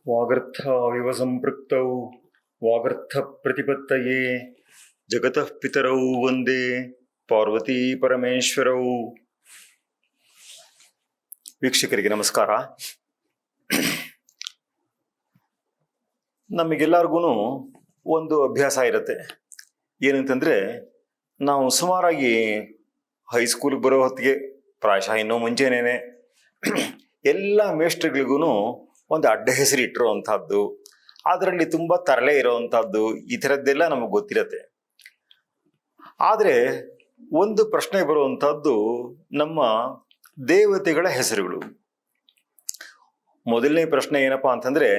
ವಾಗರ್ಥಾವಿವ ಸಂಪೃಕ್ತೌ ವಾಗರ್ಥ ಪ್ರತಿಪತ್ತಯೇ ಜಗತಃ ಪಿತರೌ ವಂದೇ ಪಾರ್ವತೀ ಪರಮೇಶ್ವರೌ. ವೀಕ್ಷಕರಿಗೆ ನಮಸ್ಕಾರ. ನಮಗೆಲ್ಲರಿಗೂ ಒಂದು ಅಭ್ಯಾಸ ಇರುತ್ತೆ. ಏನಂತಂದರೆ, ನಾವು ಸುಮಾರಾಗಿ ಹೈಸ್ಕೂಲಿಗೆ ಬರೋ ಹೊತ್ತಿಗೆ, ಪ್ರಾಯಶಃ ಇನ್ನೂ ಮುಂಚೆನೇ ಎಲ್ಲ ಮೇಷ್ಟ್ರುಗಳಿಗೂ ಒಂದು ಅಡ್ಡ ಹೆಸರು ಇಟ್ಟಿರೋವಂಥದ್ದು, ಅದರಲ್ಲಿ ತುಂಬ ತರಲೆ ಇರೋವಂಥದ್ದು, ಈ ಥರದ್ದೆಲ್ಲ ನಮಗೆ ಗೊತ್ತಿರತ್ತೆ. ಆದರೆ ಒಂದು ಪ್ರಶ್ನೆ ಬರುವಂಥದ್ದು ನಮ್ಮ ದೇವತೆಗಳ ಹೆಸರುಗಳು. ಮೊದಲನೇ ಪ್ರಶ್ನೆ ಏನಪ್ಪಾ ಅಂತಂದ್ರೆ,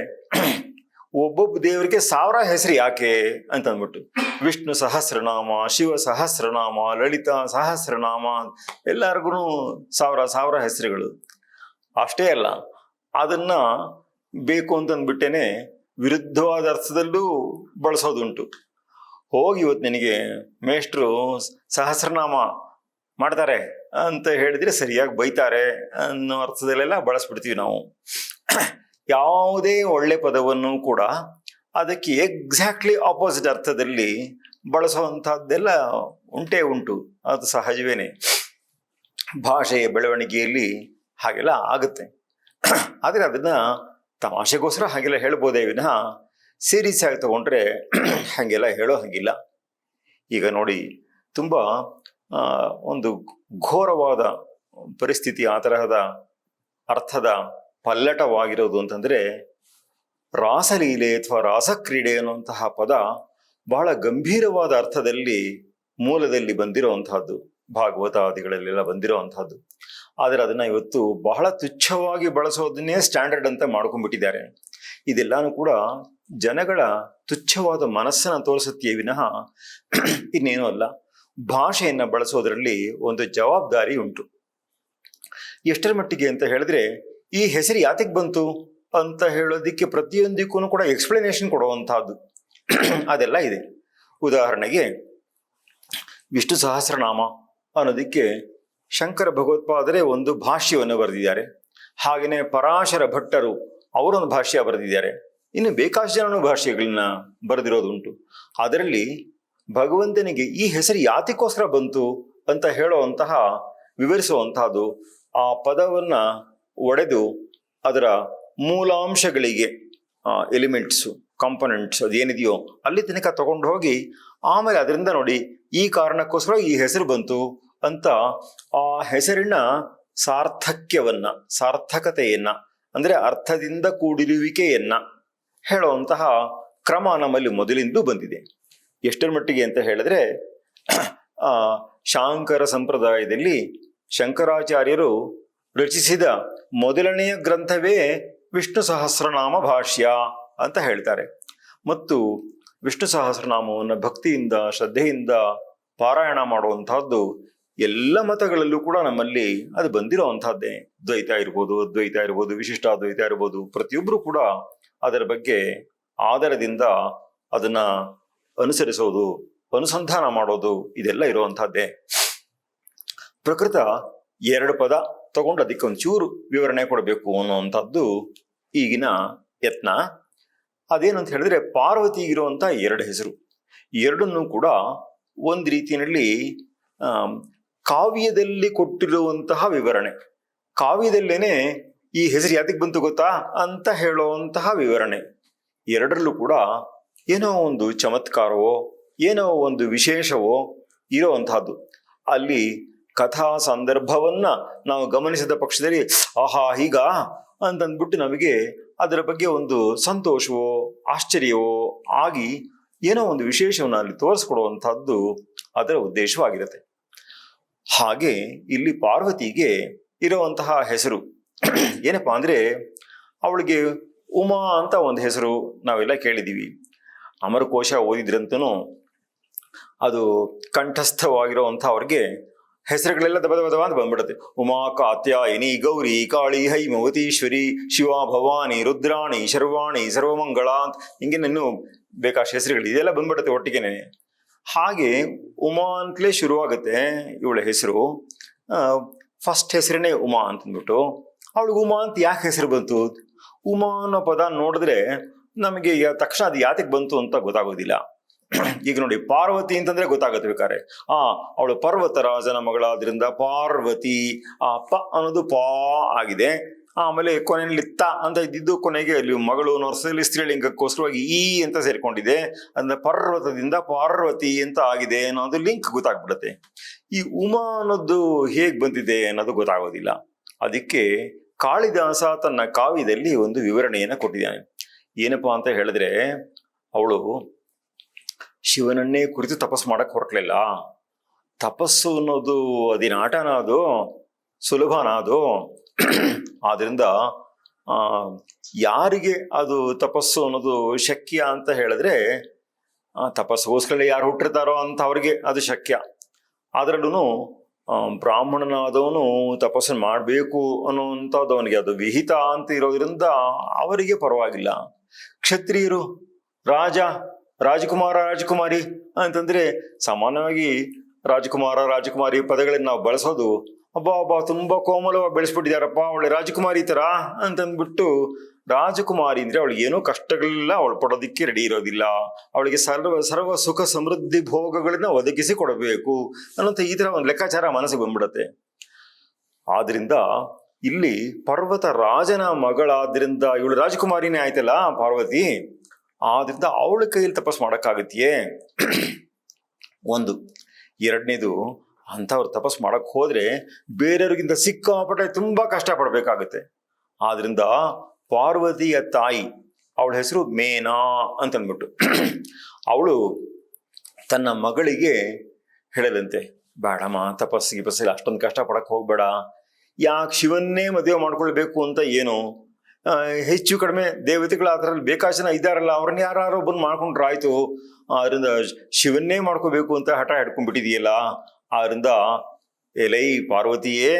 ಒಬ್ಬೊಬ್ಬ ದೇವರಿಗೆ 1000 ಹೆಸರು ಯಾಕೆ ಅಂತ ಅಂದ್ಬಿಟ್ಟು, ವಿಷ್ಣು ಸಹಸ್ರನಾಮ, ಶಿವ ಸಹಸ್ರನಾಮ, ಲಲಿತಾ ಸಹಸ್ರನಾಮ, ಎಲ್ಲರಿಗೂ 1000 ಹೆಸರುಗಳು. ಅಷ್ಟೇ ಅಲ್ಲ, ಅದನ್ನ ಬೇಕು ಅಂತಂದ್ಬಿಟ್ಟೇನೆ ವಿರುದ್ಧವಾದ ಅರ್ಥದಲ್ಲೂ ಬಳಸೋದುಂಟು. ಹೋಗಿ ಇವತ್ತು ನಿನಗೆ ಮೇಷ್ಟ್ರು ಸಹಸ್ರನಾಮ ಮಾಡ್ತಾರೆ ಅಂತ ಹೇಳಿದ್ರೆ ಸರಿಯಾಗಿ ಬೈತಾರೆ ಅನ್ನೋ ಅರ್ಥದಲ್ಲೆಲ್ಲ ಬಳಸ್ಬಿಡ್ತೀವಿ ನಾವು. ಯಾವುದೇ ಒಳ್ಳೆ ಪದವನ್ನು ಕೂಡ ಅದಕ್ಕೆ ಎಕ್ಸಾಕ್ಟ್ಲಿ ಆಪೋಸಿಟ್ ಅರ್ಥದಲ್ಲಿ ಬಳಸುವಂಥದ್ದೆಲ್ಲ ಉಂಟೇ ಉಂಟು. ಅದು ಸಹಜವೇನೆ, ಭಾಷೆಯ ಬೆಳವಣಿಗೆಯಲ್ಲಿ ಹಾಗೆಲ್ಲ ಆಗುತ್ತೆ. ಆದರೆ ಅದನ್ನ ತಮಾಷೆಗೋಸ್ಕರ ಹಾಗೆಲ್ಲ ಹೇಳ್ಬೋದೇ ವಿನಃ ಸೀರಿಯಸ್ ಆಗಿ ತಗೊಂಡ್ರೆ ಹಾಗೆಲ್ಲ ಹೇಳೋ ಹಾಗಿಲ್ಲ. ಈಗ ನೋಡಿ, ತುಂಬ ಒಂದು ಘೋರವಾದ ಪರಿಸ್ಥಿತಿ, ಆ ತರಹದ ಅರ್ಥದ ಪಲ್ಲಟವಾಗಿರೋದು ಅಂತಂದರೆ, ರಾಸಲೀಲೆ ಅಥವಾ ರಾಸಕ್ರೀಡೆ ಅನ್ನುವಂತಹ ಪದ ಬಹಳ ಗಂಭೀರವಾದ ಅರ್ಥದಲ್ಲಿ ಮೂಲದಲ್ಲಿ ಬಂದಿರೋವಂತಹದ್ದು, ಭಾಗವತಾದಿಗಳಲ್ಲೆಲ್ಲ ಬಂದಿರೋವಂಥದ್ದು. ಆದರೆ ಅದನ್ನ ಇವತ್ತು ಬಹಳ ತುಚ್ಛವಾಗಿ ಬಳಸೋದನ್ನೇ ಸ್ಟ್ಯಾಂಡರ್ಡ್ ಅಂತ ಮಾಡ್ಕೊಂಡ್ಬಿಟ್ಟಿದ್ದಾರೆ. ಇದೆಲ್ಲಾನು ಕೂಡ ಜನಗಳ ತುಚ್ಛವಾದ ಮನಸ್ಸನ್ನು ತೋರಿಸುತ್ತೆ ವಿನಃ ಇನ್ನೇನೂ ಅಲ್ಲ. ಭಾಷೆಯನ್ನ ಬಳಸೋದ್ರಲ್ಲಿ ಒಂದು ಜವಾಬ್ದಾರಿ ಉಂಟು. ಎಷ್ಟರ ಮಟ್ಟಿಗೆ ಅಂತ ಹೇಳಿದ್ರೆ, ಈ ಹೆಸರು ಯಾತಕ್ಕೆ ಬಂತು ಅಂತ ಹೇಳೋದಿಕ್ಕೆ ಪ್ರತಿಯೊಂದಕ್ಕೂ ಕೂಡ ಎಕ್ಸ್ಪ್ಲನೇಷನ್ ಕೊಡುವಂತಹದ್ದು ಅದೆಲ್ಲ ಇದೆ. ಉದಾಹರಣೆಗೆ, ವಿಷ್ಣು ಸಹಸ್ರನಾಮ ಅನ್ನೋದಕ್ಕೆ ಶಂಕರ ಭಗವತ್ಪಾದರೆ ಒಂದು ಭಾಷ್ಯವನ್ನು ಬರೆದಿದ್ದಾರೆ. ಹಾಗೆಯೇ ಪರಾಶರ ಭಟ್ಟರು ಅವರೊಂದು ಭಾಷ್ಯ ಬರೆದಿದ್ದಾರೆ. ಇನ್ನು ಬೇಕಾಷ್ಟು ಜನನು ಭಾಷ್ಯಗಳನ್ನ ಬರೆದಿರೋದುಂಟು. ಅದರಲ್ಲಿ ಭಗವಂತನಿಗೆ ಈ ಹೆಸರು ಯಾತಕ್ಕೋಸ್ಕರ ಬಂತು ಅಂತ ಹೇಳುವಂತಹ, ವಿವರಿಸುವಂತಹದ್ದು, ಆ ಪದವನ್ನ ಒಡೆದು ಅದರ ಮೂಲಾಂಶಗಳಿಗೆ, ಎಲಿಮೆಂಟ್ಸು, ಕಾಂಪೊನೆಂಟ್ಸ್ ಅದೇನಿದೆಯೋ ಅಲ್ಲಿ ತನಕ ತಗೊಂಡು ಹೋಗಿ ಆಮೇಲೆ ಅದರಿಂದ ನೋಡಿ ಈ ಕಾರಣಕ್ಕೋಸ್ಕರ ಈ ಹೆಸರು ಬಂತು ಅಂತ ಆ ಹೆಸರಿನ ಸಾರ್ಥಕ್ಯವನ್ನ, ಸಾರ್ಥಕತೆಯನ್ನ, ಅಂದ್ರೆ ಅರ್ಥದಿಂದ ಕೂಡಿರುವಿಕೆಯನ್ನ ಹೇಳುವಂತಹ ಕ್ರಮ ನಮ್ಮಲ್ಲಿ ಮೊದಲಿಂದಲೂ ಬಂದಿದೆ. ಎಷ್ಟರ ಮಟ್ಟಿಗೆ ಅಂತ ಹೇಳಿದ್ರೆ, ಶಾಂಕರ ಸಂಪ್ರದಾಯದಲ್ಲಿ ಶಂಕರಾಚಾರ್ಯರು ರಚಿಸಿದ ಮೊದಲನೆಯ ಗ್ರಂಥವೇ ವಿಷ್ಣು ಸಹಸ್ರನಾಮ ಭಾಷ್ಯ ಅಂತ ಹೇಳ್ತಾರೆ. ಮತ್ತು ವಿಷ್ಣು ಸಹಸ್ರನಾಮವನ್ನು ಭಕ್ತಿಯಿಂದ, ಶ್ರದ್ಧೆಯಿಂದ ಪಾರಾಯಣ ಮಾಡುವಂತಹದ್ದು ಎಲ್ಲ ಮತಗಳಲ್ಲೂ ಕೂಡ ನಮ್ಮಲ್ಲಿ ಅದು ಬಂದಿರೋವಂಥದ್ದೇ. ದ್ವೈತ ಇರ್ಬೋದು, ಅದ್ವೈತ ಇರ್ಬೋದು, ವಿಶಿಷ್ಟ ಅದ್ವೈತ ಇರ್ಬೋದು, ಪ್ರತಿಯೊಬ್ಬರು ಕೂಡ ಅದರ ಬಗ್ಗೆ ಆಧಾರದಿಂದ ಅದನ್ನ ಅನುಸರಿಸೋದು, ಅನುಸಂಧಾನ ಮಾಡೋದು, ಇದೆಲ್ಲ ಇರುವಂತಹದ್ದೇ. ಪ್ರಕೃತ 2 ಪದ ತಗೊಂಡು ಅದಕ್ಕೆ ಒಂಚೂರು ವಿವರಣೆ ಕೊಡಬೇಕು ಅನ್ನುವಂಥದ್ದು ಈಗಿನ ಯತ್ನ. ಅದೇನಂತ ಹೇಳಿದ್ರೆ, ಪಾರ್ವತಿಗಿರುವಂಥ 2 ಹೆಸರು, ಎರಡನ್ನೂ ಕೂಡ ಒಂದು ರೀತಿಯಲ್ಲಿ ಕಾವ್ಯದಲ್ಲಿ ಕೊಟ್ಟಿರುವಂತಹ ವಿವರಣೆ, ಕಾವ್ಯದಲ್ಲೇನೆ ಈ ಹೆಸರು ಯಾತಕ್ಕೆ ಬಂತು ಗೊತ್ತಾ ಅಂತ ಹೇಳುವಂತಹ ವಿವರಣೆ. ಎರಡರಲ್ಲೂ ಕೂಡ ಏನೋ ಒಂದು ಚಮತ್ಕಾರವೋ, ಏನೋ ಒಂದು ವಿಶೇಷವೋ ಇರೋವಂತಹದ್ದು. ಅಲ್ಲಿ ಕಥಾ ಸಂದರ್ಭವನ್ನ ನಾವು ಗಮನಿಸಿದ ಪಕ್ಷದಲ್ಲಿ ಆಹಾ ಹೀಗ ಅಂತಂದ್ಬಿಟ್ಟು ನಮಗೆ ಅದರ ಬಗ್ಗೆ ಒಂದು ಸಂತೋಷವೋ ಆಶ್ಚರ್ಯವೋ ಆಗಿ ಏನೋ ಒಂದು ವಿಶೇಷವನ್ನು ಅಲ್ಲಿ ತೋರಿಸ್ಕೊಡುವಂತಹದ್ದು ಅದರ ಉದ್ದೇಶವಾಗಿರುತ್ತೆ. ಹಾಗೆ ಇಲ್ಲಿ ಪಾರ್ವತಿಗೆ ಇರುವಂತಹ ಹೆಸರು ಏನಪ್ಪಾ ಅಂದ್ರೆ, ಅವಳಿಗೆ ಉಮಾ ಅಂತ ಒಂದು ಹೆಸರು ನಾವೆಲ್ಲ ಕೇಳಿದೀವಿ. ಅಮರಕೋಶ ಓದಿದ್ರಂತೂ ಅದು ಕಂಠಸ್ಥವಾಗಿರುವಂತಹ ಅವ್ರಿಗೆ ಹೆಸರುಗಳೆಲ್ಲ ದಬ ಅಂತ ಬಂದ್ಬಿಡುತ್ತೆ. ಉಮಾ, ಕಾತ್ಯಾಯಿನಿ, ಗೌರಿ, ಕಾಳಿ, ಹೈಮವತೀಶ್ವರಿ, ಶಿವ, ಭವಾನಿ, ರುದ್ರಾಣಿ, ಶರ್ವಾಣಿ, ಸರ್ವಮಂಗಳ ಅಂತ ಹಿಂಗೆ ಇನ್ನೂ ಬೇಕಾಷ್ಟು ಹೆಸರುಗಳು ಇದೆಲ್ಲ ಬಂದ್ಬಿಡುತ್ತೆ ಒಟ್ಟಿಗೆನೆ. ಹಾಗೆ ಉಮಾ ಅಂತಲೇ ಶುರುವಾಗುತ್ತೆ ಇವಳ ಹೆಸರು. ಫಸ್ಟ್ ಹೆಸರೇ ಉಮಾ ಅಂತಂದ್ಬಿಟ್ಟು, ಅವಳಿಗೆ ಉಮಾ ಅಂತ ಯಾಕೆ ಹೆಸರು ಬಂತು? ಉಮಾ ಅನ್ನೋ ಪದ ನೋಡಿದ್ರೆ ನಮಗೆ ತಕ್ಷಣ ಅದು ಯಾತಕ್ಕೆ ಬಂತು ಅಂತ ಗೊತ್ತಾಗೋದಿಲ್ಲ. ಈಗ ನೋಡಿ, ಪಾರ್ವತಿ ಅಂತಂದ್ರೆ ಗೊತ್ತಾಗುತ್ತೆ ಬೇಕಾರೆ. ಅವಳು ಪರ್ವತರಾಜನ ಮಗಳಾದ್ರಿಂದ ಪಾರ್ವತಿ. ಆ ಪ ಅನ್ನೋದು ಪಾ ಆಗಿದೆ. ಆಮೇಲೆ ಕೊನೆಯಲ್ಲಿ ತ ಅಂತ ಇದ್ದಿದ್ದು ಕೊನೆಗೆ ಅಲ್ಲಿ ಮಗಳು ಅನ್ನೋ ಸ್ತ್ರೀಲಿಂಗಕ್ಕೋಸ್ಕರವಾಗಿ ಈ ಅಂತ ಸೇರ್ಕೊಂಡಿದೆ. ಅಂದ್ರೆ ಪರ್ವತದಿಂದ ಪಾರ್ವತಿ ಅಂತ ಆಗಿದೆ ಅನ್ನೋದು ಲಿಂಕ್ ಗೊತ್ತಾಗ್ಬಿಡುತ್ತೆ. ಈ ಉಮಾ ಅನ್ನೋದು ಹೇಗ್ ಬಂದಿದೆ ಅನ್ನೋದು ಗೊತ್ತಾಗೋದಿಲ್ಲ. ಅದಕ್ಕೆ ಕಾಳಿದಾಸ ತನ್ನ ಕಾವ್ಯದಲ್ಲಿ ಒಂದು ವಿವರಣೆಯನ್ನ ಕೊಟ್ಟಿದ್ದಾನೆ. ಏನಪ್ಪಾ ಅಂತ ಹೇಳಿದ್ರೆ, ಅವಳು ಶಿವನನ್ನೇ ಕುರಿತು ತಪಸ್ಸು ಮಾಡಕ್ ಹೊರಟ್ಲಿಲ್ಲ. ತಪಸ್ಸು ಅನ್ನೋದು ಅದೇನು ಆಟನ, ಅದು ಸುಲಭನ ಅದು. ಆದ್ರಿಂದ ಯಾರಿಗೆ ಅದು ತಪಸ್ಸು ಅನ್ನೋದು ಶಕ್ಯ ಅಂತ ಹೇಳಿದ್ರೆ, ತಪಸ್ಸುಗೋಸ್ಕರ ಯಾರು ಹುಟ್ಟಿರ್ತಾರೋ ಅಂತ ಅವ್ರಿಗೆ ಅದು ಶಕ್ಯ. ಅದರಲ್ಲೂ ಬ್ರಾಹ್ಮಣನಾದವನು ತಪಸ್ಸನ್ನು ಮಾಡಬೇಕು ಅನ್ನೋಂಥದ್ದು ಅವನಿಗೆ ಅದು ವಿಹಿತ ಅಂತ ಇರೋದ್ರಿಂದ ಅವರಿಗೆ ಪರವಾಗಿಲ್ಲ. ಕ್ಷತ್ರಿಯರು, ರಾಜಕುಮಾರ, ರಾಜಕುಮಾರಿ ಅಂತಂದ್ರೆ ಸಾಮಾನ್ಯವಾಗಿ ರಾಜಕುಮಾರ, ರಾಜಕುಮಾರಿ ಪದಗಳನ್ನ ನಾವು ಬಳಸೋದು ಅಬ್ಬಾ ತುಂಬಾ ಕೋಮಲವಾಗಿ ಬೆಳೆಸ್ಬಿಟ್ಟಿದಾರಪ್ಪ, ಅವಳೆ ರಾಜಕುಮಾರಿ ತರ ಅಂತಂದ್ಬಿಟ್ಟು. ರಾಜಕುಮಾರಿ ಅಂದ್ರೆ ಅವಳಿಗೆ ಏನೋ ಕಷ್ಟಗಳಿಲ್ಲ, ಅವಳು ಪಡೋದಿಕ್ಕೆ ರೆಡಿ ಇರೋದಿಲ್ಲ, ಅವಳಿಗೆ ಸರ್ವ ಸುಖ ಸಮೃದ್ಧಿ ಭೋಗಗಳನ್ನ ಒದಗಿಸಿ ಕೊಡಬೇಕು ಅನ್ನೋಂಥ ಈ ತರ ಒಂದು ಲೆಕ್ಕಾಚಾರ ಮನಸ್ಸಿಗೆ ಬಂದ್ಬಿಡತ್ತೆ. ಆದ್ರಿಂದ ಇಲ್ಲಿ ಪರ್ವತ ರಾಜನ ಮಗಳಾದ್ರಿಂದ ಇವಳು ರಾಜಕುಮಾರಿನೇ ಆಯ್ತಲ್ಲ ಪಾರ್ವತಿ. ಆದ್ರಿಂದ ಅವಳ ಕೈಯಲ್ಲಿ ತಪಸ್ ಮಾಡಕ್ಕಾಗತ್ತೆಯೇ? ಒಂದು. ಎರಡನೇದು, ಅಂಥವ್ರು ತಪಸ್ ಮಾಡಕ್ ಹೋದ್ರೆ ಬೇರೆಯವ್ರಿಗಿಂತ ಸಿಕ್ಕಾಪಟ್ಟೆ ತುಂಬಾ ಕಷ್ಟ ಪಡ್ಬೇಕಾಗತ್ತೆ. ಆದ್ರಿಂದ ಪಾರ್ವತಿಯ ತಾಯಿ, ಅವಳ ಹೆಸರು ಮೇನಾ ಅಂತಂದ್ಬಿಟ್ಟು, ಅವಳು ತನ್ನ ಮಗಳಿಗೆ ಹೇಳದಂತೆ, ಬೇಡಮ್ಮ ತಪಸ್ಸಿಗೆ ಅಷ್ಟೊಂದು ಕಷ್ಟ ಪಡಕ್ ಹೋಗ್ಬೇಡ. ಯಾಕೆ ಶಿವನ್ನೇ ಮದುವೆ ಮಾಡ್ಕೊಳ್ಬೇಕು ಅಂತ ಏನು? ಹೆಚ್ಚು ಕಡಿಮೆ ದೇವತೆಗಳು ಆ ಥರ ಬೇಕಾದ ಜನ ಇದ್ದಾರಲ್ಲ, ಅವ್ರನ್ನ ಯಾರು ಬಂದು ಮಾಡ್ಕೊಂಡ್ರಾಯ್ತು. ಅದರಿಂದ ಶಿವನ್ನೇ ಮಾಡ್ಕೋಬೇಕು ಅಂತ ಹಠ ಹಿಡ್ಕೊಂಡ್ಬಿಟ್ಟಿದೆಯಲ್ಲ. ಆದ್ರಿಂದ ಎಲೈ ಪಾರ್ವತಿಯೇ,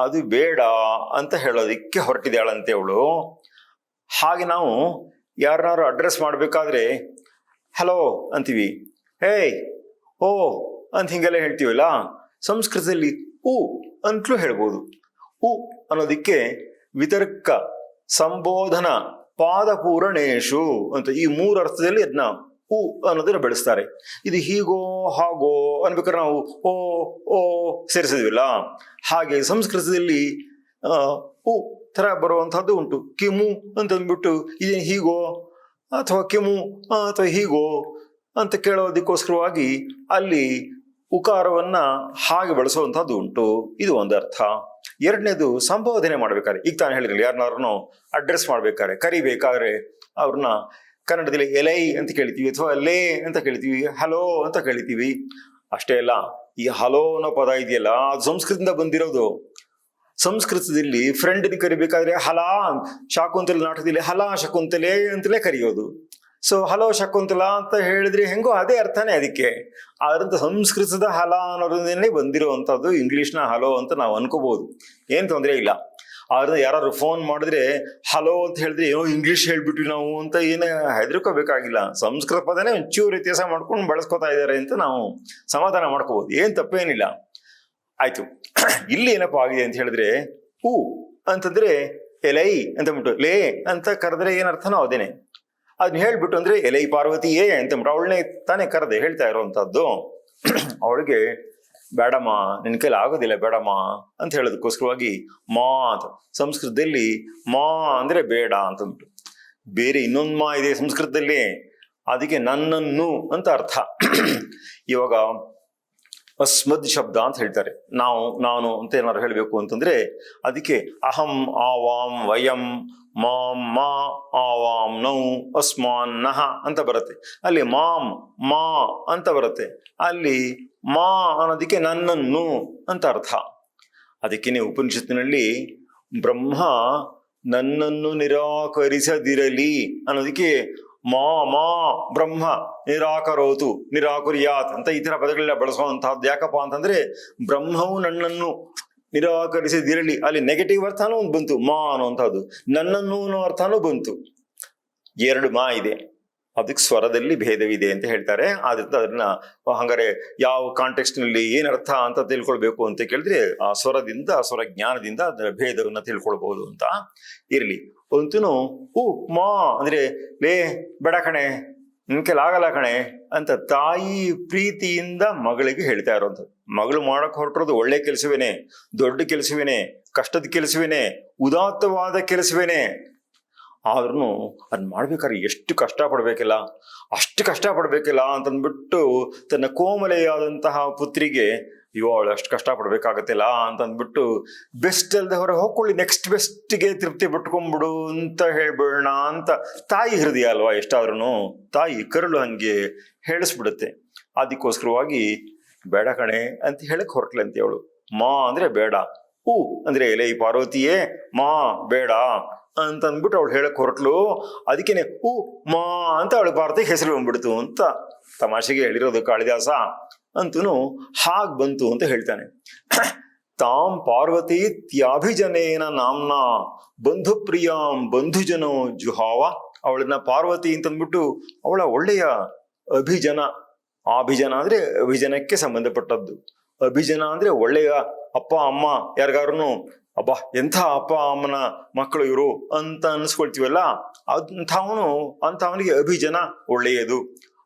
ಅದು ಬೇಡ ಅಂತ ಹೇಳೋದಿಕ್ಕೆ ಹೊರಟಿದ್ದಾಳಂತೆ ಅವಳು. ಹಾಗೆ ನಾವು ಯಾರನ್ನಾರು ಅಡ್ರೆಸ್ ಮಾಡ್ಬೇಕಾದ್ರೆ ಹಲೋ ಅಂತೀವಿ, ಹೇಯ್, ಓ ಅಂತ ಹಿಂಗೆಲ್ಲ ಹೇಳ್ತೀವಲ್ಲ. ಸಂಸ್ಕೃತದಲ್ಲಿ ಉ ಅಂತಲೂ ಹೇಳ್ಬೋದು. ಉ ಅನ್ನೋದಿಕ್ಕೆ ವಿತರ್ಕ, ಸಂಬೋಧನ, ಪಾದಪೂರಣೇಶು ಅಂತ ಈ ಮೂರು ಅರ್ಥದಲ್ಲಿ ಅದನ್ನ ಉ ಅನ್ನೋದನ್ನ ಬೆಳೆಸ್ತಾರೆ. ಇದು ಹೀಗೋ ಹಾಗೋ ಅನ್ಬೇಕಾದ್ರೆ ನಾವು ಓ ಓ ಸೇರಿಸಿದ್ವಿಲ್ಲ, ಹಾಗೆ ಸಂಸ್ಕೃತದಲ್ಲಿ ಉ ತರ ಬರುವಂತಹದ್ದು ಉಂಟು. ಕಿಮು ಅಂತಂದ್ಬಿಟ್ಟು ಇದೇನು ಹೀಗೋ ಅಥವಾ ಕಿಮು ಅಥವಾ ಹೀಗೋ ಅಂತ ಕೇಳೋದಕ್ಕೋಸ್ಕರವಾಗಿ ಅಲ್ಲಿ ಉಕಾರವನ್ನ ಹಾಗೆ ಬಳಸುವಂತಹದ್ದು ಉಂಟು. ಇದು ಒಂದು ಅರ್ಥ. ಎರಡನೇದು, ಸಂಬೋಧನೆ ಮಾಡ್ಬೇಕಾದ್ರೆ, ಈಗ ತಾನು ಹೇಳಿದ್ರಲ್ಲ, ಯಾರನ್ನಾರನ್ನು ಅಡ್ರೆಸ್ ಮಾಡ್ಬೇಕಾದ್ರೆ, ಕರಿಬೇಕಾದ್ರೆ ಅವ್ರನ್ನ ಕನ್ನಡದಲ್ಲಿ ಎಲೈ ಅಂತ ಕೇಳ್ತೀವಿ, ಅಥವಾ ಲೇ ಅಂತ ಕೇಳ್ತೀವಿ, ಹಲೋ ಅಂತ ಕೇಳ್ತೀವಿ. ಅಷ್ಟೇ ಅಲ್ಲ, ಈ ಹಲೋ ಅನ್ನೋ ಪದ ಇದೆಯಲ್ಲ, ಅದು ಸಂಸ್ಕೃತದಿಂದ ಬಂದಿರೋದು. ಸಂಸ್ಕೃತದಲ್ಲಿ ಫ್ರೆಂಡ್ನ ಕರಿಬೇಕಾದ್ರೆ ಹಲಾ, ಶಾಕುಂತಲೆ ನಾಟಕದಲ್ಲಿ ಹಲಾ ಶಕುಂತಲೆ ಅಂತಲೇ ಕರೆಯೋದು. ಸೊ ಹಲೋ ಶಕುಂತಲಾ ಅಂತ ಹೇಳಿದ್ರೆ ಹೆಂಗೋ ಅದೇ ಅರ್ಥನೇ ಅದಕ್ಕೆ. ಆದ್ರಿಂದ ಸಂಸ್ಕೃತದ ಹಲ ಅನ್ನೋದನ್ನೇ ಬಂದಿರುವಂಥದ್ದು ಇಂಗ್ಲೀಷ್ನ ಹಲೋ ಅಂತ ನಾವು ಅನ್ಕೋಬಹುದು, ಏನ್ ತೊಂದರೆ ಇಲ್ಲ. ಆದ್ರಿಂದ ಯಾರು ಫೋನ್ ಮಾಡಿದ್ರೆ ಹಲೋ ಅಂತ ಹೇಳಿದ್ರೆ ಏನೋ ಇಂಗ್ಲೀಷ್ ಹೇಳ್ಬಿಟ್ವಿ ನಾವು ಅಂತ ಏನು ಹೆದರ್ಕೋಬೇಕಾಗಿಲ್ಲ. ಸಂಸ್ಕೃತ ಪದನೇ ಒಂಚೂರು ವ್ಯತ್ಯಾಸ ಮಾಡ್ಕೊಂಡು ಬಳಸ್ಕೊತಾ ಇದ್ದಾರೆ ಅಂತ ನಾವು ಸಮಾಧಾನ ಮಾಡ್ಕೋಬಹುದು, ಏನ್ ತಪ್ಪೇನಿಲ್ಲ. ಆಯ್ತು. ಇಲ್ಲಿ ಏನಪ್ಪಾ ಆಗಿದೆ ಅಂತ ಹೇಳಿದ್ರೆ, ಹೂ ಅಂತಂದ್ರೆ ಎಲೈ ಅಂತಂದ್ಬಿಟ್ಟು ಲೇ ಅಂತ ಕರೆದ್ರೆ ಏನರ್ಥನೋ ಅದೇನೆ. ಅದನ್ನ ಹೇಳ್ಬಿಟ್ಟು ಅಂದ್ರೆ ಎಲೈ ಪಾರ್ವತಿಯೇ ಅಂತಂದ್ಬಿಟ್ಟು ಅವಳನ್ನೇ ತಾನೇ ಕರೆದೆ ಹೇಳ್ತಾ ಇರೋವಂಥದ್ದು. ಅವಳಿಗೆ ಬೇಡಮ್ಮ, ನಿನ್ ಕೈಲಿ ಆಗೋದಿಲ್ಲ ಬೇಡಮ್ಮ ಅಂತ ಹೇಳೋದಕ್ಕೋಸ್ಕರವಾಗಿ ಮಾ ಅಂತ, ಸಂಸ್ಕೃತದಲ್ಲಿ ಮಾ ಅಂದ್ರೆ ಬೇಡ ಅಂತಂದ್ಬಿಟ್ಟು. ಬೇರೆ ಇನ್ನೊಂದು ಮಾ ಇದೆ ಸಂಸ್ಕೃತದಲ್ಲಿ, ಅದಕ್ಕೆ ನನ್ನನ್ನು ಅಂತ ಅರ್ಥ. ಇವಾಗ ಅಸ್ಮದ್ ಶಬ್ದ ಅಂತ ಹೇಳ್ತಾರೆ, ನಾನು ಅಂತ ಏನಾದ್ರು ಹೇಳ್ಬೇಕು ಅಂತಂದ್ರೆ ಅದಕ್ಕೆ ಅಹಂ, ಆವಾಂ, ವಯಂ, ಮಾಂ, ಮಾ, ಆವಾಂ, ನೌ, ಅಸ್ಮಾನ್, ನಹ ಅಂತ ಬರುತ್ತೆ. ಅಲ್ಲಿ ಮಾಂ, ಮಾ ಅಂತ ಬರುತ್ತೆ. ಅಲ್ಲಿ ಮಾ ಅನ್ನೋದಕ್ಕೆ ನನ್ನನ್ನು ಅಂತ ಅರ್ಥ. ಅದಕ್ಕೇನೆ ಉಪನಿಷತ್ತಿನಲ್ಲಿ ಬ್ರಹ್ಮ ನನ್ನನ್ನು ನಿರಾಕರಿಸದಿರಲಿ ಅನ್ನೋದಕ್ಕೆ ಮಾ ಬ್ರಹ್ಮ ನಿರಾಕರೋತು ನಿರಾಕುರ್ಯಾತ್ ಅಂತ ಈ ತರ ಪದಗಳೆಲ್ಲ ಬಳಸುವಂತಹದ್ದು. ಯಾಕಪ್ಪ ಅಂತಂದ್ರೆ ಬ್ರಹ್ಮವು ನನ್ನನ್ನು ನಿರಾಕರಿಸದಿರಲಿ, ಅಲ್ಲಿ ನೆಗೆಟಿವ್ ಅರ್ಥನೂ ಬಂತು ಮಾ ಅನ್ನುವಂಥದ್ದು, ನನ್ನನ್ನು ಅನ್ನೋ ಅರ್ಥನೂ ಬಂತು. ಎರಡು ಮಾ ಇದೆ. ಅದಕ್ಕೆ ಸ್ವರದಲ್ಲಿ ಭೇದವಿದೆ ಅಂತ ಹೇಳ್ತಾರೆ. ಆದ್ರಿಂದ ಅದನ್ನ ಹಂಗಾರೆ ಯಾವ ಕಾಂಟೆಕ್ಸ್ಟ್ ನಲ್ಲಿ ಏನ್ ಅರ್ಥ ಅಂತ ತಿಳ್ಕೊಳ್ಬೇಕು ಅಂತ ಕೇಳಿದ್ರೆ ಆ ಸ್ವರದಿಂದ ಸ್ವರ ಜ್ಞಾನದಿಂದ ಅದರ ಭೇದವನ್ನ ತಿಳ್ಕೊಳ್ಬಹುದು ಅಂತ. ಇರ್ಲಿ, ಅಂತೂ ಮಾ ಅಂದ್ರೆ ಲೇ ಬೇಡ ಕಣೆ, ನಿನ್ ಕೈಲಿ ಆಗಲ್ಲ ಕಣೆ ಅಂತ ತಾಯಿ ಪ್ರೀತಿಯಿಂದ ಮಗಳಿಗೆ ಹೇಳ್ತಾ ಇರೋಂಥದ್ದು. ಮಗಳು ಮಾಡಕ್ ಹೊರಟಿರೋದು ಒಳ್ಳೆ ಕೆಲಸವೇನೆ, ದೊಡ್ಡ ಕೆಲಸವೇನೆ, ಕಷ್ಟದ ಕೆಲಸವೇನೆ, ಉದಾತ್ತವಾದ ಕೆಲಸವೇನೆ. ಆದ್ರೂ ಅದ್ ಮಾಡ್ಬೇಕಾದ್ರೆ ಎಷ್ಟು ಕಷ್ಟ ಪಡ್ಬೇಕಿಲ್ಲ, ಅಷ್ಟು ಕಷ್ಟ ಪಡ್ಬೇಕಿಲ್ಲ ಅಂತಂದ್ಬಿಟ್ಟು ತನ್ನ ಕೋಮಲೆಯಾದಂತಹ ಪುತ್ರಿಗೆ ಇವಳು ಅಷ್ಟು ಕಷ್ಟ ಪಡ್ಬೇಕಾಗತ್ತಿಲ್ಲ ಅಂತಂದ್ಬಿಟ್ಟು ಬೆಸ್ಟ್ ಅಲ್ದೆ ಹೊರ ಹೋಗ್ಕೊಳ್ಳಿ, ನೆಕ್ಸ್ಟ್ ಬೆಸ್ಟ್ಗೆ ತೃಪ್ತಿ ಪಟ್ಕೊಂಡ್ಬಿಡು ಅಂತ ಹೇಳ್ಬಿಡೋಣ ಅಂತ ತಾಯಿ ಹೃದಯ ಅಲ್ವಾ ಎಷ್ಟಾದ್ರೂ, ತಾಯಿ ಕರುಳು ಹಂಗೆ ಹೇಳಿಸ್ಬಿಡುತ್ತೆ. ಅದಕ್ಕೋಸ್ಕರವಾಗಿ ಬೇಡ ಕಣೆ ಅಂತ ಹೇಳಕ್ ಹೊರಟ್ಲಂತೆ ಅವಳು. ಮಾ ಅಂದ್ರೆ ಬೇಡ, ಅಂದ್ರೆ ಎಲೆ ಈ ಪಾರ್ವತಿಯೇ ಮಾ ಬೇಡ ಅಂತಂದ್ಬಿಟ್ಟು ಅವಳು ಹೇಳಕ್ ಹೊರಟ್ಲು. ಅದಕ್ಕೇನೆ ಮಾ ಅಂತ ಅವಳು ಪಾರ್ವತಿ ಹೆಸರು ಬಂದ್ಬಿಡ್ತು ಅಂತ ತಮಾಷೆಗೆ ಹೇಳಿರೋದು ಕಾಳಿದಾಸ. ಅಂತೂ ಹಾಗ್ ಬಂತು ಅಂತ ಹೇಳ್ತಾನೆ. ತಾಂ ಪಾರ್ವತಿ ತ್ಯಾಭಿಜನೇನ ನಾಮ್ನ ಬಂಧು ಪ್ರಿಯಾಂ ಬಂಧುಜನೋ ಜುಹಾವ. ಅವಳನ್ನ ಪಾರ್ವತಿ ಅಂತಂದ್ಬಿಟ್ಟು ಅವಳ ಒಳ್ಳೆಯ ಅಭಿಜನ, ಅಭಿಜನ ಅಂದ್ರೆ ಅಭಿಜನಕ್ಕೆ ಸಂಬಂಧಪಟ್ಟದ್ದು, ಅಭಿಜನ ಅಂದ್ರೆ ಒಳ್ಳೆಯ ಅಪ್ಪ ಅಮ್ಮ, ಯಾರಿಗಾರು ಅಬ್ಬಾ ಎಂಥ ಅಪ್ಪ ಅಮ್ಮನ ಮಕ್ಕಳು ಇವರು ಅಂತ ಅನ್ಸ್ಕೊಳ್ತೀವಲ್ಲ, ಅಂಥವನಿಗೆ ಅಭಿಜನ ಒಳ್ಳೆಯದು,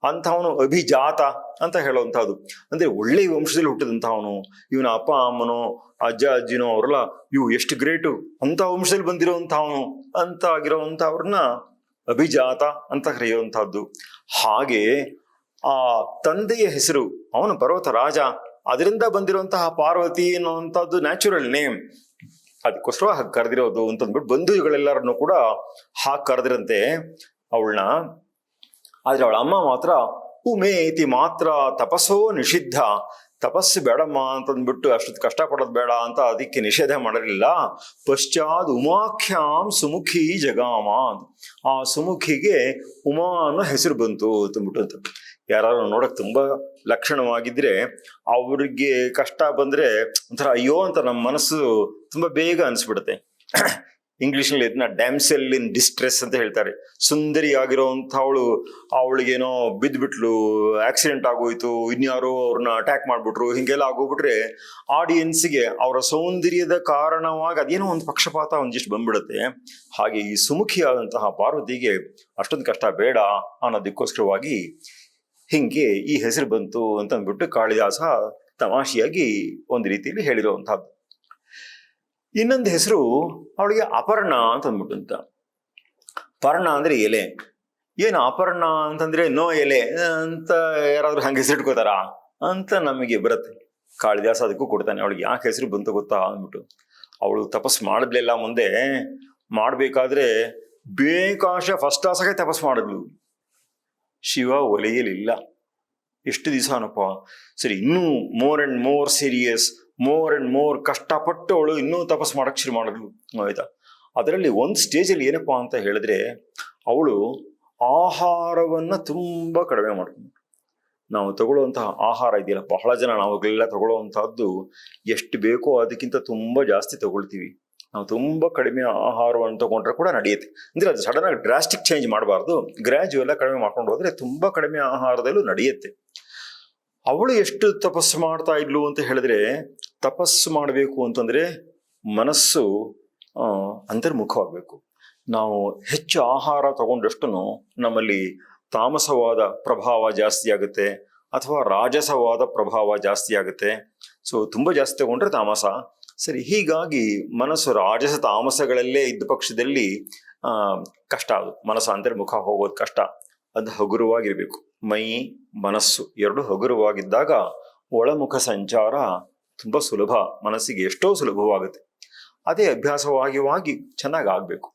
ಅಂಥವನು ಅಭಿಜಾತ ಅಂತ ಹೇಳುವಂಥದ್ದು. ಅಂದ್ರೆ ಒಳ್ಳೆಯ ವಂಶದಲ್ಲಿ ಹುಟ್ಟಿದಂಥವನು, ಇವನ ಅಪ್ಪ ಅಮ್ಮನೋ ಅಜ್ಜ ಅಜ್ಜಿನೋ ಅವರೆಲ್ಲ ಇವು ಎಷ್ಟು ಗ್ರೇಟು, ಅಂತ ವಂಶದಲ್ಲಿ ಬಂದಿರುವಂಥವನು ಅಂತ ಆಗಿರೋವಂಥವ್ರನ್ನ ಅಭಿಜಾತ ಅಂತ ಕರೆಯುವಂಥದ್ದು. ಹಾಗೆ ಆ ತಂದೆಯ ಹೆಸರು, ಅವನು ಪರ್ವತ ರಾಜ, ಅದರಿಂದ ಬಂದಿರುವಂತಹ ಪಾರ್ವತಿ ಅನ್ನುವಂಥದ್ದು ನ್ಯಾಚುರಲ್ ನೇಮ್, ಅದಕ್ಕೋಸ್ಕರ ಹಾಗೆ ಕರೆದಿರೋದು ಅಂತಂದ್ಬಿಟ್ಟು ಬಂಧುಗಳೆಲ್ಲರನ್ನು ಕೂಡ ಹಾಗೆ ಕರೆದಿರಂತೆ ಅವಳನ್ನ. ಆದ್ರೆ ಅವಳ ಅಮ್ಮ ಮಾತ್ರ ಉಮೇತಿ ಮಾತ್ರ ತಪಸ್ಸೋ ನಿಷಿದ್ಧ, ತಪಸ್ಸು ಬೇಡಮ್ಮ ಅಂತಂದ್ಬಿಟ್ಟು ಅಷ್ಟೊತ್ತು ಕಷ್ಟಪಡೋದು ಬೇಡ ಅಂತ ಅದಕ್ಕೆ ನಿಷೇಧ ಮಾಡಿರಲಿಲ್ಲ. ಪಶ್ಚಾತ್ ಉಮಾಖ್ಯಾಂ ಸುಮುಖಿ ಜಗಾಮ, ಆ ಸುಮುಖಿಗೆ ಉಮಾ ಅನ್ನೋ ಹೆಸರು ಬಂತು ಅಂತಂದ್ಬಿಟ್ಟು ಅಂತ. ಯಾರು ನೋಡಕ್ ತುಂಬಾ ಲಕ್ಷಣವಾಗಿದ್ರೆ ಅವ್ರಿಗೆ ಕಷ್ಟ ಬಂದ್ರೆ ಒಂಥರ ಅಯ್ಯೋ ಅಂತ ನಮ್ಮ ಮನಸ್ಸು ತುಂಬಾ ಬೇಗ ಅನ್ಸ್ಬಿಡುತ್ತೆ. ಇಂಗ್ಲಿಷ್ನಲ್ಲಿ ಇದನ್ನ ಡ್ಯಾಮ್ಸೆಲ್ ಇನ್ ಡಿಸ್ಟ್ರೆಸ್ ಅಂತ ಹೇಳ್ತಾರೆ. ಸುಂದರಿ ಆಗಿರೋಂಥವಳು ಅವಳಿಗೇನೋ ಬಿದ್ದುಬಿಟ್ಲು, ಆಕ್ಸಿಡೆಂಟ್ ಆಗೋಯ್ತು, ಇನ್ಯಾರೋ ಅವ್ರನ್ನ ಅಟ್ಯಾಕ್ ಮಾಡ್ಬಿಟ್ರು, ಹಿಂಗೆಲ್ಲ ಆಗೋಗ್ಬಿಟ್ರೆ ಆಡಿಯನ್ಸ್ಗೆ ಅವರ ಸೌಂದರ್ಯದ ಕಾರಣವಾಗಿ ಅದೇನೋ ಒಂದು ಪಕ್ಷಪಾತ ಒಂದಿಷ್ಟು ಬಂದ್ಬಿಡುತ್ತೆ. ಹಾಗೆ ಈ ಸುಮುಖಿಯಾದಂತಹ ಪಾರ್ವತಿಗೆ ಅಷ್ಟೊಂದು ಕಷ್ಟ ಬೇಡ ಅನ್ನೋದಕ್ಕೋಸ್ಕರವಾಗಿ ಹಿಂಗೆ ಈ ಹೆಸರು ಬಂತು ಅಂತ ಅಂದ್ಬಿಟ್ಟು ಕಾಳಿದಾಸ ತಮಾಷೆಯಾಗಿ ಒಂದು ರೀತಿಯಲ್ಲಿ ಹೇಳಿರುವಂತಹದ್ದು. ಇನ್ನೊಂದು ಹೆಸರು ಅವಳಿಗೆ ಅಪರ್ಣ ಅಂತ ಅಂದ್ಬಿಟ್ಟು ಅಂತ. ಪರ್ಣ ಅಂದ್ರೆ ಎಲೆ. ಏನು ಅಪರ್ಣ ಅಂತಂದ್ರೆ ನೋ ಎಲೆ ಅಂತ ಯಾರಾದ್ರೂ ಹಂಗೆ ಹೆಸರಿಟ್ಕೋತಾರ ಅಂತ ನಮಗೆ ಬರುತ್ತೆ. ಕಾಳಿದಾಸ ಅದಕ್ಕೂ ಕೊಡ್ತಾನೆ. ಅವಳಿಗೆ ಯಾಕೆ ಹೆಸರು ಬಂತು ಗೊತ್ತಾ ಅಂದ್ಬಿಟ್ಟು, ಅವಳು ತಪಸ್ ಮಾಡಿದ್ಲೆಲ್ಲ ಮುಂದೆ ಮಾಡ್ಬೇಕಾದ್ರೆ ಬೇಕಾಶ ಫಸ್ಟ್ ಕ್ಲಾಸಾಗೆ ತಪಸ್ ಮಾಡಿದ್ಲು. ಶಿವ ಒಲೆಯಲಿಲ್ಲ. ಎಷ್ಟು ದಿವಸ ಅನ್ನಪ್ಪ, ಸರಿ ಇನ್ನೂ more and more serious, more and more ಕಷ್ಟಪಟ್ಟು ಅವಳು ಇನ್ನೂ ತಪಸ್ ಮಾಡಕ್ ಶುರು ಮಾಡಿದ್ಲು. ಆಯ್ತಾ, ಅದರಲ್ಲಿ ಒಂದು ಸ್ಟೇಜಲ್ಲಿ ಏನಪ್ಪಾ ಅಂತ ಹೇಳಿದ್ರೆ ಅವಳು ಆಹಾರವನ್ನ ತುಂಬಾ ಕಡಿಮೆ ಮಾಡ್ಕೊಂಡು, ನಾವು ತಗೊಳ್ಳುವಂತಹ ಆಹಾರ ಇದೆಯಲ್ಲ, ಬಹಳ ಜನ ನಾವುಗಳೆಲ್ಲ ತಗೊಳ್ಳುವಂತಹದ್ದು ಎಷ್ಟು ಬೇಕೋ ಅದಕ್ಕಿಂತ ತುಂಬಾ ಜಾಸ್ತಿ ತಗೊಳ್ತೀವಿ. ನಾವು ತುಂಬಾ ಕಡಿಮೆ ಆಹಾರವನ್ನು ತಗೊಂಡ್ರೆ ಕೂಡ ನಡೆಯುತ್ತೆ. ಅಂದ್ರೆ ಅದು ಸಡನ್ ಆಗಿ ಡ್ರಾಸ್ಟಿಕ್ ಚೇಂಜ್ ಮಾಡಬಾರ್ದು, ಗ್ರಾಜುಯಲ್ ಆಗಿ ಕಡಿಮೆ ಮಾಡ್ಕೊಂಡು ಹೋದ್ರೆ ತುಂಬಾ ಕಡಿಮೆ ಆಹಾರದಲ್ಲೂ ನಡೆಯುತ್ತೆ. ಅವಳು ಎಷ್ಟು ತಪಸ್ಸು ಮಾಡ್ತಾ ಇದ್ಲು ಅಂತ ಹೇಳಿದ್ರೆ, ತಪಸ್ಸು ಮಾಡಬೇಕು ಅಂತಂದ್ರೆ ಮನಸ್ಸು ಅಂತರ್ಮುಖವಾಗಬೇಕು. ನಾವು ಹೆಚ್ಚು ಆಹಾರ ತಗೊಂಡಷ್ಟು ನಮ್ಮಲ್ಲಿ ತಾಮಸವಾದ ಪ್ರಭಾವ ಜಾಸ್ತಿ ಆಗುತ್ತೆ ಅಥವಾ ರಾಜಸವಾದ ಪ್ರಭಾವ ಜಾಸ್ತಿ ಆಗುತ್ತೆ. ಸೊ ತುಂಬಾ ಜಾಸ್ತಿ ತಗೊಂಡ್ರೆ ತಾಮಸ. ಸರಿ, ಹೀಗಾಗಿ ಮನಸ್ಸು ರಾಜಸ ತಾಮಸಗಳಲ್ಲೇ ಇದ್ದ ಪಕ್ಷದಲ್ಲಿ ಕಷ್ಟ, ಅದು ಮನಸ್ಸು ಅಂತರ್ಮುಖ ಹೋಗೋದು ಕಷ್ಟ. ಅದು ಹಗುರವಾಗಿರ್ಬೇಕು. ಮೈ ಮನಸ್ಸು ಎರಡು ಹಗುರವಾಗಿದ್ದಾಗ ಒಳಮುಖ ಸಂಚಾರ ತುಂಬಾ ಸುಲಭ, ಮನಸ್ಸಿಗೆ ಎಷ್ಟೋ ಸುಲಭವಾಗುತ್ತೆ. ಅದೇ ಅಭ್ಯಾಸವಾಗಿ ಚೆನ್ನಾಗಿ ಆಗ್ಬೇಕು.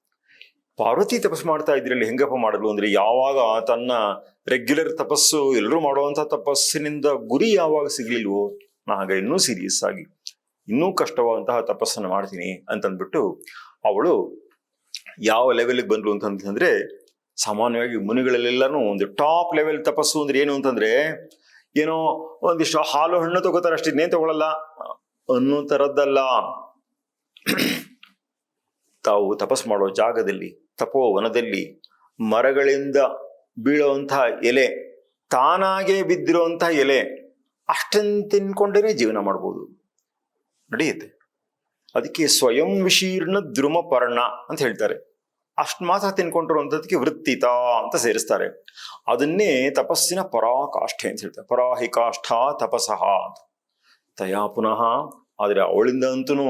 ಪಾರ್ವತಿ ತಪಸ್ಸು ಮಾಡ್ತಾ ಇದ್ರಲ್ಲಿ ಹೆಂಗಪ್ಪ ಮಾಡಲು ಅಂದ್ರೆ, ಯಾವಾಗ ತನ್ನ ರೆಗ್ಯುಲರ್ ತಪಸ್ಸು ಎಲ್ಲರೂ ಮಾಡುವಂತ ತಪಸ್ಸಿನಿಂದ ಗುರಿ ಯಾವಾಗ ಸಿಗ್ಲಿಲ್ವೋ, ಆಗ ಇನ್ನೂ ಸೀರಿಯಸ್ ಆಗಿ ಇನ್ನೂ ಕಷ್ಟವಾದಂತಹ ತಪಸ್ಸನ್ನು ಮಾಡ್ತೀನಿ ಅಂತಂದ್ಬಿಟ್ಟು ಅವಳು ಯಾವ ಲೆವೆಲ್ಗೆ ಬಂದ್ಲು ಅಂತಂದ್ರೆ, ಸಾಮಾನ್ಯವಾಗಿ ಮುನಿಗಳಲ್ಲೆಲ್ಲಾನು ಒಂದು ಟಾಪ್ ಲೆವೆಲ್ ತಪಸ್ಸು ಅಂದ್ರೆ ಏನು ಅಂತಂದ್ರೆ, ಏನೋ ಒಂದಿಷ್ಟು ಹಾಲು ಹಣ್ಣು ತಗೋತಾರೆ ಅಷ್ಟೇ, ಇನ್ನೇನ್ ತಗೊಳಲ್ಲ ಅನ್ನೋ ತರದ್ದಲ್ಲ. ತಾವು ತಪಸ್ ಮಾಡೋ ಜಾಗದಲ್ಲಿ, ತಪೋವನದಲ್ಲಿ ಮರಗಳಿಂದ ಬೀಳುವಂತಹ ಎಲೆ, ತಾನಾಗೆ ಬಿದ್ದಿರುವಂತಹ ಎಲೆ ಅಷ್ಟನ್ನು ತಿನ್ಕೊಂಡೇ ಜೀವನ ಮಾಡ್ಬೋದು, ನಡೆಯುತ್ತೆ. ಅದಕ್ಕೆ ಸ್ವಯಂ ವಿಶೀರ್ಣ ದ್ರುಮಪರ್ಣ ಅಂತ ಹೇಳ್ತಾರೆ. ಅಷ್ಟು ಮಾತ್ರ ತಿನ್ಕೊಂಡಿರುವಂಥದಕ್ಕೆ ವೃತ್ತಿತ ಅಂತ ಸೇರಿಸ್ತಾರೆ. ಅದನ್ನೇ ತಪಸ್ಸಿನ ಪರಾಕಾಷ್ಠೆ ಅಂತ ಹೇಳ್ತಾರೆ. ಪರಾಹಿ ಕಾಷ್ಠ ತಪಸಃ ಅಂತ. ತಯಾ ಪುನಃ, ಆದರೆ ಅವಳಿಂದ ಅಂತೂ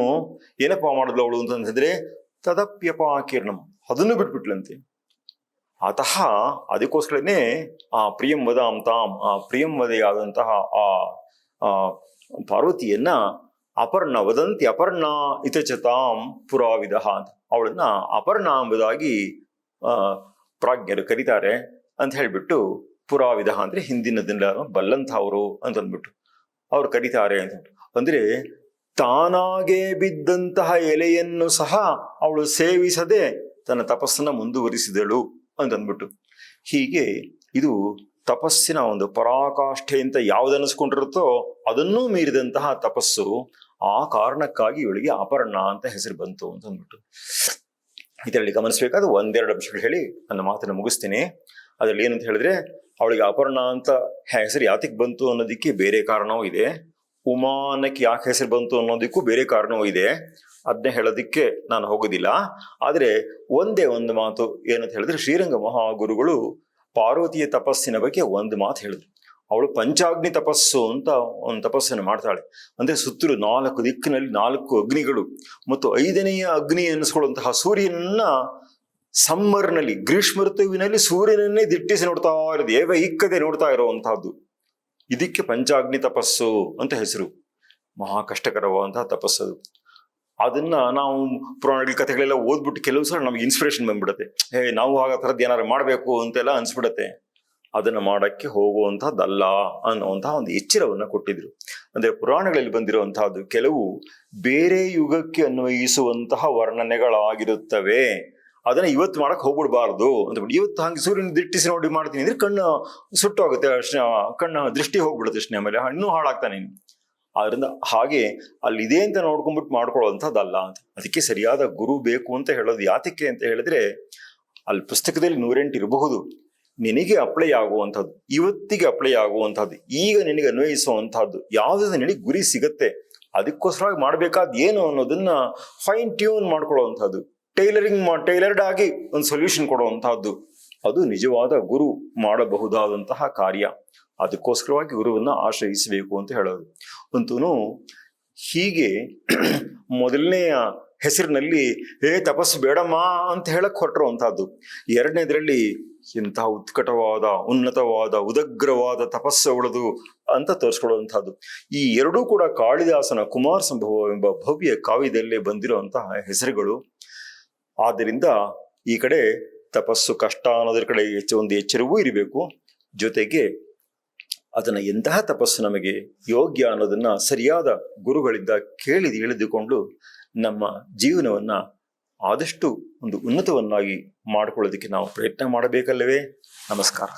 ಏನಪ್ಪ ಮಾಡಿದ್ಲು ಅವಳು ಅಂತಂದ್ರೆ ತದಪ್ಯಪಾಕೀರ್ಣಂ, ಅದನ್ನು ಬಿಟ್ಬಿಟ್ಲಂತೆ. ಅತಃ ಅದಕ್ಕೋಸ್ಕರನೇ ಆ ಪ್ರಿಯಂ ವದಾಂ ತಾಂ, ಆ ಪ್ರಿಯಂ ವದೆಯಾದಂತಹ ಆ ಪಾರ್ವತಿಯನ್ನ ಅಪರ್ಣ ವದಂತಿ ಅಪರ್ಣ ಇತಚತಾಂ ಪುರಾವಿದ ಅಂತ, ಅವಳನ್ನ ಅಪರ್ಣ ಎಂಬುದಾಗಿ ಪ್ರಾಜ್ಞರು ಕರೀತಾರೆ ಅಂತ ಹೇಳ್ಬಿಟ್ಟು, ಪುರಾವಿದ ಅಂದ್ರೆ ಹಿಂದಿನದನ್ನ ಬಲ್ಲಂಥವ್ರು ಅಂತಂದ್ಬಿಟ್ಟು ಅವ್ರು ಕರೀತಾರೆ ಅಂತ. ಅಂದ್ರೆ ತಾನಾಗೇ ಬಿದ್ದಂತಹ ಎಲೆಯನ್ನು ಸಹ ಅವಳು ಸೇವಿಸದೆ ತನ್ನ ತಪಸ್ಸನ್ನ ಮುಂದುವರಿಸಿದಳು ಅಂತಂದ್ಬಿಟ್ಟು. ಹೀಗೆ ಇದು ತಪಸ್ಸಿನ ಒಂದು ಪರಾಕಾಷ್ಠೆ ಅಂತ ಯಾವ್ದನ್ನಿಸ್ಕೊಂಡಿರುತ್ತೋ ಅದನ್ನೂ ಮೀರಿದಂತಹ ತಪಸ್ಸು. ಆ ಕಾರಣಕ್ಕಾಗಿ ಇವಳಿಗೆ ಅಪರ್ಣ ಅಂತ ಹೆಸರು ಬಂತು ಅಂತ ಅಂದ್ಬಿಟ್ಟು. ಇದರಲ್ಲಿ ಗಮನಿಸಬೇಕಾದ ಒಂದೆರಡು ಅಂಶಗಳು ಹೇಳಿ ನನ್ನ ಮಾತನ್ನು ಮುಗಿಸ್ತೀನಿ. ಅದರಲ್ಲಿ ಏನಂತ ಹೇಳಿದ್ರೆ, ಅವಳಿಗೆ ಅಪರ್ಣ ಅಂತ ಹೆಸರು ಯಾತಕ್ಕೆ ಬಂತು ಅನ್ನೋದಕ್ಕೆ ಬೇರೆ ಕಾರಣವೂ ಇದೆ. ಉಮಾ ಅನ್ನಕ್ಕೆ ಯಾಕೆ ಹೆಸರು ಬಂತು ಅನ್ನೋದಕ್ಕೂ ಬೇರೆ ಕಾರಣವೂ ಇದೆ. ಅದನ್ನೇ ಹೇಳೋದಿಕ್ಕೆ ನಾನು ಹೋಗೋದಿಲ್ಲ. ಆದರೆ ಒಂದೇ ಒಂದು ಮಾತು ಏನಂತ ಹೇಳಿದ್ರೆ, ಶ್ರೀರಂಗ ಮಹಾಗುರುಗಳು ಪಾರ್ವತಿಯ ತಪಸ್ಸಿನ ಬಗ್ಗೆ ಒಂದು ಮಾತು ಹೇಳಿದ್ರು. ಅವಳು ಪಂಚಾಗ್ನಿ ತಪಸ್ಸು ಅಂತ ಒಂದು ತಪಸ್ಸನ್ನು ಮಾಡ್ತಾಳೆ. ಅಂದ್ರೆ ಸುತ್ತಲೂ 4 ದಿಕ್ಕಿನಲ್ಲಿ 4 ಅಗ್ನಿಗಳು ಮತ್ತು 5ನೆಯ ಅಗ್ನಿ ಎನಿಸ್ಕೊಳ್ಳುವಂತಹ ಸೂರ್ಯನನ್ನ ಸಮ್ಮರ್ನಲ್ಲಿ, ಗ್ರೀಷ್ಮ ಋತುವಿನಲ್ಲಿ ಸೂರ್ಯನನ್ನೇ ದಿಟ್ಟಿಸಿ ನೋಡ್ತಾ ಇರೋದು, ಏವ ಇಕ್ಕದೆ ನೋಡ್ತಾ ಇರುವಂತಹದ್ದು. ಇದಕ್ಕೆ ಪಂಚಾಗ್ನಿ ತಪಸ್ಸು ಅಂತ ಹೆಸರು. ಮಹಾ ಕಷ್ಟಕರವಾದಂತಹ ತಪಸ್ಸದು. ಅದನ್ನ ನಾವು ಪುರಾಣಗಳ ಕಥೆಗಳೆಲ್ಲ ಓದ್ಬಿಟ್ಟು ಕೆಲವು ಸಲ ನಮ್ಗೆ ಇನ್ಸ್ಪಿರೇಷನ್ ಬಂದ್ಬಿಡುತ್ತೆ. ನಾವು ಆಗ ಥರದ್ದು ಏನಾರು ಮಾಡಬೇಕು ಅಂತೆಲ್ಲ ಅನ್ಸ್ಬಿಡತ್ತೆ. ಅದನ್ನ ಮಾಡಕ್ಕೆ ಹೋಗುವಂತಹದ್ದಲ್ಲ ಅನ್ನುವಂತಹ ಒಂದು ಎಚ್ಚರವನ್ನ ಕೊಟ್ಟಿದ್ರು. ಅಂದ್ರೆ ಪುರಾಣಗಳಲ್ಲಿ ಬಂದಿರುವಂತಹದ್ದು ಕೆಲವು ಬೇರೆ ಯುಗಕ್ಕೆ ಅನ್ವಯಿಸುವಂತಹ ವರ್ಣನೆಗಳಾಗಿರುತ್ತವೆ. ಅದನ್ನ ಇವತ್ತು ಮಾಡಕ್ ಹೋಗ್ಬಿಡ್ಬಾರ್ದು ಅಂತ. ಇವತ್ತು ಹಂಗೆ ಸೂರ್ಯನ ದಿಟ್ಟಿಸಿ ನೋಡಿ ಮಾಡ್ತೀನಿ ಅಂದ್ರೆ ಕಣ್ಣು ಸುಟ್ಟೋಗುತ್ತೆ, ಕಣ್ಣು ದೃಷ್ಟಿ ಹೋಗ್ಬಿಡುತ್ತೆ ಅಷ್ಟೇ, ಆಮೇಲೆ ಇನ್ನೂ ಹಾಳಾಗ್ತಾನೆ. ಆದ್ರಿಂದ ಹಾಗೆ ಅಲ್ಲಿದೆ ಅಂತ ನೋಡ್ಕೊಂಡ್ಬಿಟ್ಟು ಮಾಡ್ಕೊಳ್ಳುವಂಥದ್ದಲ್ಲ ಅಂತ. ಅದಕ್ಕೆ ಸರಿಯಾದ ಗುರು ಬೇಕು ಅಂತ ಹೇಳೋದು ಯಾತಕ್ಕೆ ಅಂತ ಹೇಳಿದ್ರೆ, ಅಲ್ಲಿ ಪುಸ್ತಕದಲ್ಲಿ 108 ಇರಬಹುದು, ನಿನಗೆ ಅಪ್ಲೈ ಆಗುವಂಥದ್ದು, ಇವತ್ತಿಗೆ ಅಪ್ಲೈ ಆಗುವಂಥದ್ದು, ಈಗ ನಿನಗೆ ಅನ್ವಯಿಸುವಂತಹದ್ದು ಯಾವುದಾದ್ರು ನಿನಗೆ ಗುರಿ ಸಿಗತ್ತೆ. ಅದಕ್ಕೋಸ್ಕರವಾಗಿ ಮಾಡ್ಬೇಕಾದ್ ಏನು ಅನ್ನೋದನ್ನ ಫೈನ್ ಟ್ಯೂನ್ ಮಾಡ್ಕೊಳ್ಳುವಂಥದ್ದು, ಟೈಲರ್ಡ್ ಆಗಿ ಒಂದು ಸೊಲ್ಯೂಷನ್ ಕೊಡುವಂತಹದ್ದು, ಅದು ನಿಜವಾದ ಗುರು ಮಾಡಬಹುದಾದಂತಹ ಕಾರ್ಯ. ಅದಕ್ಕೋಸ್ಕರವಾಗಿ ಗುರುವನ್ನ ಆಶ್ರಯಿಸಬೇಕು ಅಂತ ಹೇಳೋದು. ಅಂತೂ ಹೀಗೆ ಮೊದಲನೆಯ ಹೆಸರಿನಲ್ಲಿ ತಪಸ್ಸು ಬೇಡಮ್ಮ ಅಂತ ಹೇಳಕ್ ಹೊರಟಿರುವಂತಹದ್ದು. ಎರಡನೇದ್ರಲ್ಲಿ ಇಂತಹ ಉತ್ಕಟವಾದ, ಉನ್ನತವಾದ, ಉದಗ್ರವಾದ ತಪಸ್ಸು ಅವಳದು ಅಂತ ತೋರಿಸ್ಕೊಳ್ಳುವಂತಹದ್ದು. ಈ ಎರಡೂ ಕೂಡ ಕಾಳಿದಾಸನ ಕುಮಾರ ಸಂಭವ ಎಂಬ ಭವ್ಯ ಕಾವ್ಯದಲ್ಲೇ ಬಂದಿರುವಂತಹ ಹೆಸರುಗಳು. ಆದ್ದರಿಂದ ಈ ಕಡೆ ತಪಸ್ಸು ಕಷ್ಟ ಅನ್ನೋದ್ರ ಕಡೆ ಒಂದು ಎಚ್ಚರವೂ ಇರಬೇಕು. ಜೊತೆಗೆ ಅದನ್ನ ಎಂತಹ ತಪಸ್ಸು ನಮಗೆ ಯೋಗ್ಯ ಅನ್ನೋದನ್ನ ಸರಿಯಾದ ಗುರುಗಳಿಂದ ಕೇಳಿ ತಿಳಿದುಕೊಂಡು ನಮ್ಮ ಜೀವನವನ್ನ ಆದಷ್ಟು ಒಂದು ಉನ್ನತವನ್ನಾಗಿ ಮಾಡಿಕೊಳ್ಳೋದಕ್ಕೆ ನಾವು ಪ್ರಯತ್ನ ಮಾಡಬೇಕಲ್ಲವೇ? ನಮಸ್ಕಾರ.